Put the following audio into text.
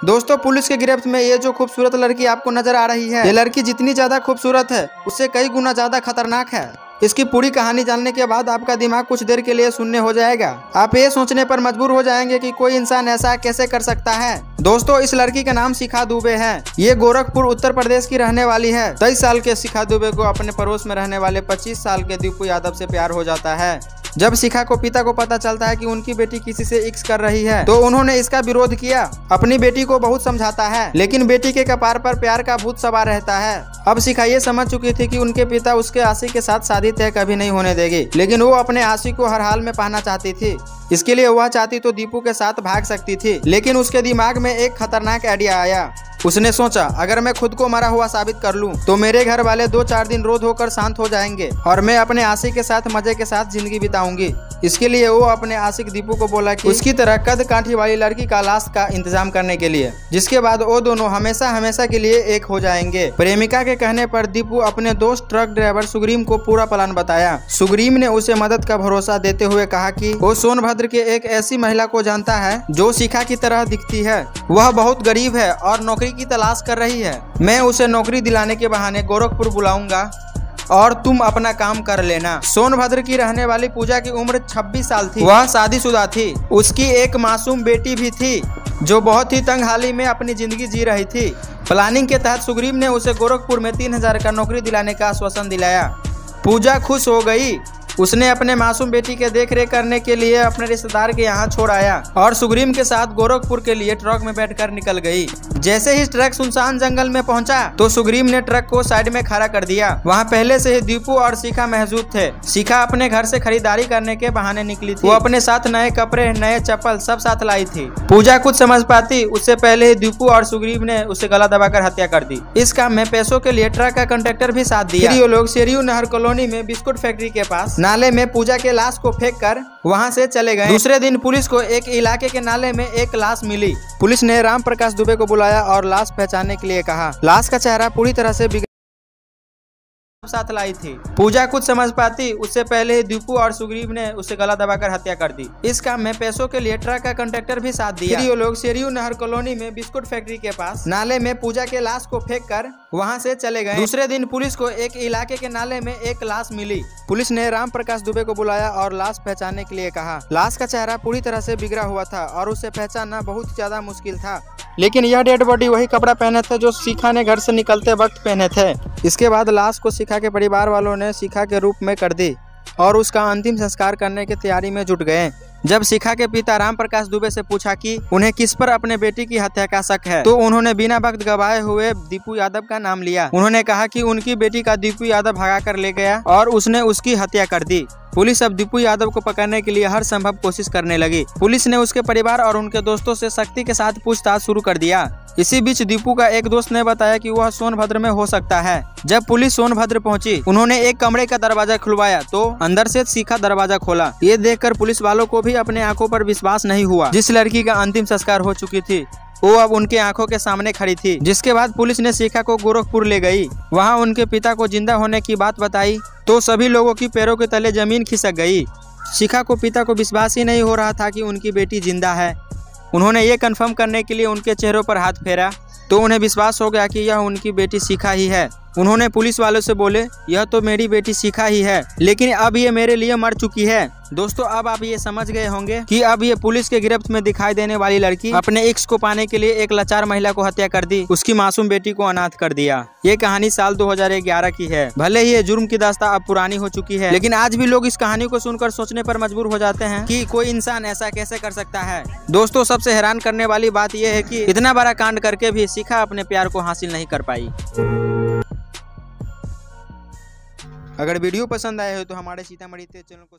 दोस्तों पुलिस के गिरफ्त में ये जो खूबसूरत लड़की आपको नजर आ रही है, ये लड़की जितनी ज्यादा खूबसूरत है उससे कई गुना ज्यादा खतरनाक है। इसकी पूरी कहानी जानने के बाद आपका दिमाग कुछ देर के लिए शून्य हो जाएगा। आप ये सोचने पर मजबूर हो जाएंगे कि कोई इंसान ऐसा कैसे कर सकता है। दोस्तों इस लड़की का नाम शिखा दुबे है। ये गोरखपुर उत्तर प्रदेश की रहने वाली है। 23 साल के शिखा दुबे को अपने पड़ोस में रहने वाले 25 साल के दीपू यादव से प्यार हो जाता है। जब शिखा को पिता को पता चलता है कि उनकी बेटी किसी से इश्क कर रही है तो उन्होंने इसका विरोध किया। अपनी बेटी को बहुत समझाता है लेकिन बेटी के कपार पर प्यार का भूत सवार रहता है। अब शिखा ये समझ चुकी थी कि उनके पिता उसके आशिक के साथ शादी तय कभी नहीं होने देगी, लेकिन वो अपने आशिक को हर हाल में पाना चाहती थी। इसके लिए वह चाहती तो दीपू के साथ भाग सकती थी, लेकिन उसके दिमाग में एक खतरनाक आइडिया आया। उसने सोचा अगर मैं खुद को मरा हुआ साबित कर लूं तो मेरे घर वाले 2-4 दिन रोध होकर शांत हो जाएंगे और मैं अपने आशिक के साथ मजे के साथ जिंदगी बिताऊंगी। इसके लिए वो अपने आशिक दीपू को बोला कि उसकी तरह कद काठी वाली लड़की का लाश का इंतजाम करने के लिए, जिसके बाद वो दोनों हमेशा हमेशा के लिए एक हो जाएंगे। प्रेमिका के कहने पर दीपू अपने दोस्त ट्रक ड्राइवर सुग्रीम को पूरा प्लान बताया। सुग्रीम ने उसे मदद का भरोसा देते हुए कहा कि वो सोनभद्र के एक ऐसी महिला को जानता है जो शिखा की तरह दिखती है। वह बहुत गरीब है और नौकरी की तलाश कर रही है। मैं उसे नौकरी दिलाने के बहाने गोरखपुर बुलाऊंगा और तुम अपना काम कर लेना। सोनभद्र की रहने वाली पूजा की उम्र 26 साल थी। वह शादीशुदा थी। उसकी एक मासूम बेटी भी थी जो बहुत ही तंगहाली में अपनी जिंदगी जी रही थी। प्लानिंग के तहत सुग्रीव ने उसे गोरखपुर में 3000 का नौकरी दिलाने का आश्वासन दिलाया। पूजा खुश हो गई। उसने अपने मासूम बेटी के देखरेख करने के लिए अपने रिश्तेदार के यहाँ छोड़ आया और सुग्रीव के साथ गोरखपुर के लिए ट्रक में बैठकर निकल गई। जैसे ही ट्रक सुनसान जंगल में पहुंचा तो सुग्रीव ने ट्रक को साइड में खड़ा कर दिया। वहाँ पहले से ही दीपू और शिखा मौजूद थे। शिखा अपने घर से खरीदारी करने के बहाने निकली थी। वो अपने साथ नए कपड़े, नए चप्पल सब साथ लाई थी। पूजा कुछ समझ पाती उससे पहले ही दीपू और सुग्रीव ने उसे गला दबाकर हत्या कर दी। इस काम में पैसों के लिए ट्रक का कंडक्टर भी साथ दिया। फिर ये लोग शेरियो नहर कॉलोनी में बिस्कुट फैक्ट्री के पास नाले में पूजा के लाश को फेंककर वहां से चले गए। दूसरे दिन पुलिस को एक इलाके के नाले में एक लाश मिली। पुलिस ने राम प्रकाश दुबे को बुलाया और लाश पहचानने के लिए कहा। लाश का चेहरा पूरी तरह से साथ लाई थी। पूजा कुछ समझ पाती उससे पहले ही दीपू और सुग्रीव ने उसे गला दबाकर हत्या कर दी। इस काम में पैसों के लिए ट्रक का कंडक्टर भी साथ दिया। फिर ये लोग शेरियो नहर कॉलोनी में बिस्कुट फैक्ट्री के पास नाले में पूजा के लाश को फेंककर वहां से चले गए। दूसरे दिन पुलिस को एक इलाके के नाले में एक लाश मिली। पुलिस ने राम प्रकाश दुबे को बुलाया और लाश पहचानने के लिए कहा। लाश का चेहरा पूरी तरह से बिगड़ा हुआ था और उसे पहचानना बहुत ज्यादा मुश्किल था, लेकिन यह डेड बॉडी वही कपड़ा पहने थे जो शिखा ने घर से निकलते वक्त पहने थे। इसके बाद लाश को शिखा के परिवार वालों ने शिखा के रूप में कर दी और उसका अंतिम संस्कार करने की तैयारी में जुट गए। जब शिखा के पिता राम प्रकाश दुबे से पूछा कि उन्हें किस पर अपने बेटी की हत्या का शक है तो उन्होंने बिना वक्त गवाए हुए दीपू यादव का नाम लिया। उन्होंने कहा कि उनकी बेटी का दीपू यादव भगा कर ले गया और उसने उसकी हत्या कर दी। पुलिस अब दीपू यादव को पकड़ने के लिए हर संभव कोशिश करने लगी। पुलिस ने उसके परिवार और उनके दोस्तों से सख्ती के साथ पूछताछ शुरू कर दिया। इसी बीच दीपू का एक दोस्त ने बताया कि वह सोनभद्र में हो सकता है। जब पुलिस सोनभद्र पहुंची उन्होंने एक कमरे का दरवाजा खुलवाया तो अंदर से शिखा दरवाजा खोला। ये देखकर पुलिस वालों को भी अपने आंखों पर विश्वास नहीं हुआ। जिस लड़की का अंतिम संस्कार हो चुकी थी वो अब उनके आंखों के सामने खड़ी थी। जिसके बाद पुलिस ने शिखा को गोरखपुर ले गई। वहां उनके पिता को जिंदा होने की बात बताई तो सभी लोगों की पैरों के तले जमीन खिसक गई। शिखा को पिता को विश्वास ही नहीं हो रहा था कि उनकी बेटी जिंदा है। उन्होंने ये कंफर्म करने के लिए उनके चेहरों पर हाथ फेरा तो उन्हें विश्वास हो गया कि यह उनकी बेटी शिखा ही है। उन्होंने पुलिस वालों से बोले यह तो मेरी बेटी शिखा ही है, लेकिन अब ये मेरे लिए मर चुकी है। दोस्तों अब आप ये समझ गए होंगे कि अब ये पुलिस के गिरफ्त में दिखाई देने वाली लड़की अपने इश्क को पाने के लिए एक लाचार महिला को हत्या कर दी, उसकी मासूम बेटी को अनाथ कर दिया। ये कहानी साल 2011 की है। भले ही ये जुर्म की दास्तां अब पुरानी हो चुकी है, लेकिन आज भी लोग इस कहानी को सुनकर सोचने पर मजबूर हो जाते हैं कि कोई इंसान ऐसा कैसे कर सकता है। दोस्तों सबसे हैरान करने वाली बात यह है कि इतना बड़ा कांड करके भी शिखा अपने प्यार को हासिल नहीं कर पाई। अगर वीडियो पसंद आए हो तो हमारे सीतामढ़ी चैनल को